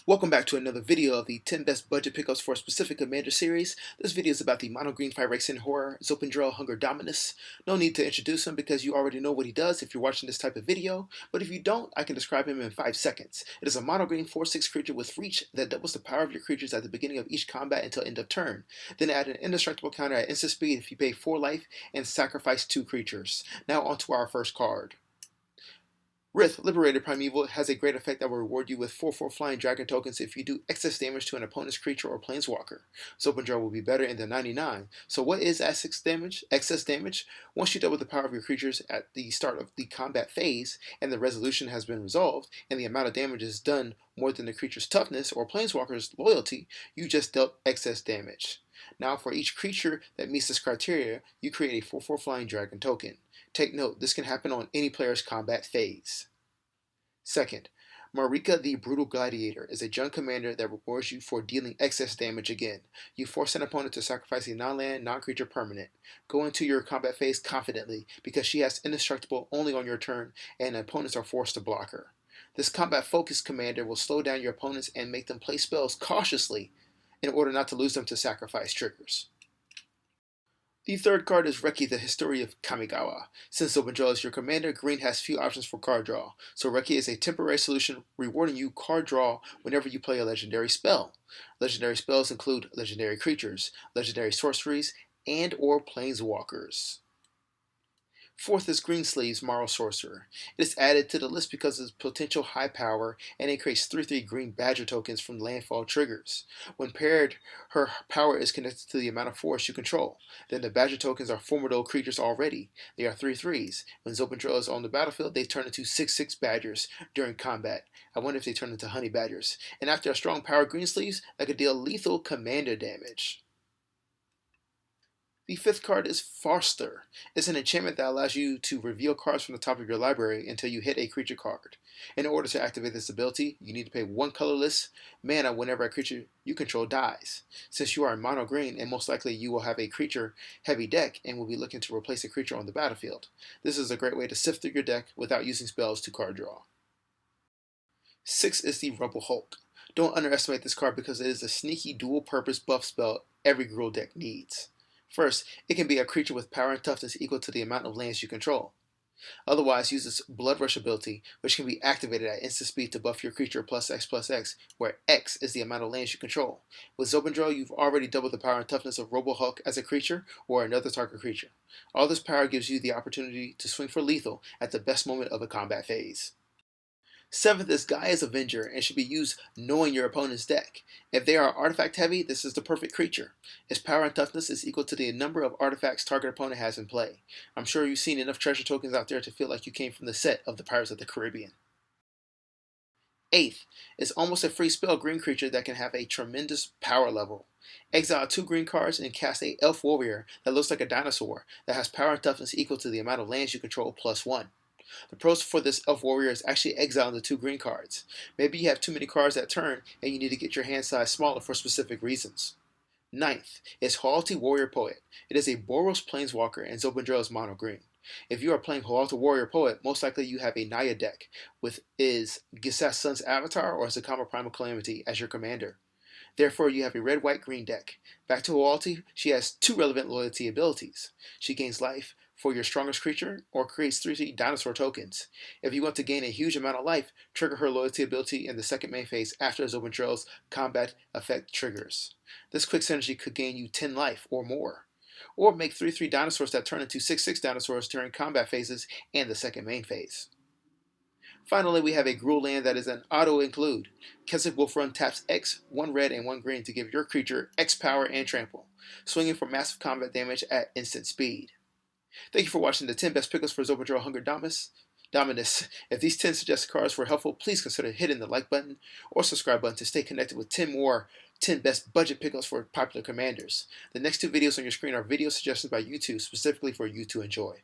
Welcome back to another video of the 10 best budget pickups for a specific commander series. This video is about the mono green Phyrexian horror, Zopandrel Hunger Dominus. No need to introduce him because you already know what he does if you're watching this type of video, but if you don't, I can describe him in 5 seconds. It is a mono green 4/6 creature with reach that doubles the power of your creatures at the beginning of each combat until end of turn. Then add an indestructible counter at instant speed if you pay 4 life and sacrifice 2 creatures. Now onto our first card. Rith, Liberated Primeval, has a great effect that will reward you with 4/4 flying dragon tokens if you do excess damage to an opponent's creature or planeswalker. Zopandrel will be better in the 99. So what is excess damage? Excess damage? Once you double the power of your creatures at the start of the combat phase, and the resolution has been resolved, and the amount of damage is done more than the creature's toughness or planeswalker's loyalty, you just dealt excess damage. Now for each creature that meets this criteria, you create a 4/4 flying dragon token. Take note, this can happen on any player's combat phase. Second, Marika the Brutal Gladiator is a junk commander that rewards you for dealing excess damage again. You force an opponent to sacrifice a non-land, non-creature permanent. Go into your combat phase confidently because she has indestructible only on your turn and opponents are forced to block her. This combat-focused commander will slow down your opponents and make them play spells cautiously in order not to lose them to sacrifice triggers. The third card is Reki, the History of Kamigawa. Since Zopandrel is your commander, green has few options for card draw, so Reki is a temporary solution rewarding you card draw whenever you play a legendary spell. Legendary spells include legendary creatures, legendary sorceries, and or planeswalkers. Fourth is Greensleeve's Mara-sorcerer. It is added to the list because of its potential high power, and it creates 3/3 green badger tokens from landfall triggers. When paired, her power is connected to the amount of force you control. Then the badger tokens are formidable creatures already. They are 3/3s. When Zopandrel is on the battlefield, they turn into 6/6 badgers during combat. I wonder if they turn into honey badgers. And after a strong power Greensleeves, that could deal lethal commander damage. The fifth card is Foster. It's an enchantment that allows you to reveal cards from the top of your library until you hit a creature card. In order to activate this ability, you need to pay 1 colorless mana whenever a creature you control dies. Since you are in mono green, and most likely you will have a creature heavy deck and will be looking to replace a creature on the battlefield, this is a great way to sift through your deck without using spells to card draw. 6 is the Rumble Hulk. Don't underestimate this card because it is a sneaky dual-purpose buff spell every Gruul deck needs. First, it can be a creature with power and toughness equal to the amount of lands you control. Otherwise, use its Blood Rush ability, which can be activated at instant speed to buff your creature +X/+X, where X is the amount of lands you control. With Zopandrel, you've already doubled the power and toughness of Rumble Hulk as a creature or another target creature. All this power gives you the opportunity to swing for lethal at the best moment of a combat phase. 7th is Gaia's Avenger and should be used knowing your opponent's deck. If they are artifact heavy, this is the perfect creature. Its power and toughness is equal to the number of artifacts target opponent has in play. I'm sure you've seen enough treasure tokens out there to feel like you came from the set of the Pirates of the Caribbean. 8th is almost a free spell green creature that can have a tremendous power level. Exile 2 green cards and cast a elf warrior that looks like a dinosaur that has power and toughness equal to the amount of lands you control +1. The pros for this elf warrior is actually exiling the 2 green cards. Maybe you have too many cards that turn and you need to get your hand size smaller for specific reasons. 9th is Haughty Warrior Poet. It is a Boros planeswalker and Zopandrel is mono green. If you are playing Haughty Warrior Poet, most likely you have a Naya deck with is Gisas Sun's Avatar or Zakama Primal Calamity as your commander. Therefore, you have a red-white-green deck. Back to Haughty, she has 2 relevant loyalty abilities. She gains life for your strongest creature, or creates 3 Dinosaur tokens. If you want to gain a huge amount of life, trigger her loyalty ability in the second main phase after Zopandrel's combat effect triggers. This quick synergy could gain you 10 life or more. Or make 3/3 dinosaurs that turn into 6/6 dinosaurs during combat phases and the second main phase. Finally, we have a Gruul land that is an auto-include. Keswick Wolf Run taps X, 1 red and 1 green to give your creature X power and trample, swinging for massive combat damage at instant speed. Thank you for watching the 10 best pickups for Zopandrel Hunger Dominus. If these 10 suggested cards were helpful, please consider hitting the like button or subscribe button to stay connected with 10 more 10 best budget pickups for popular commanders. The next 2 videos on your screen are video suggestions by YouTube specifically for you to enjoy.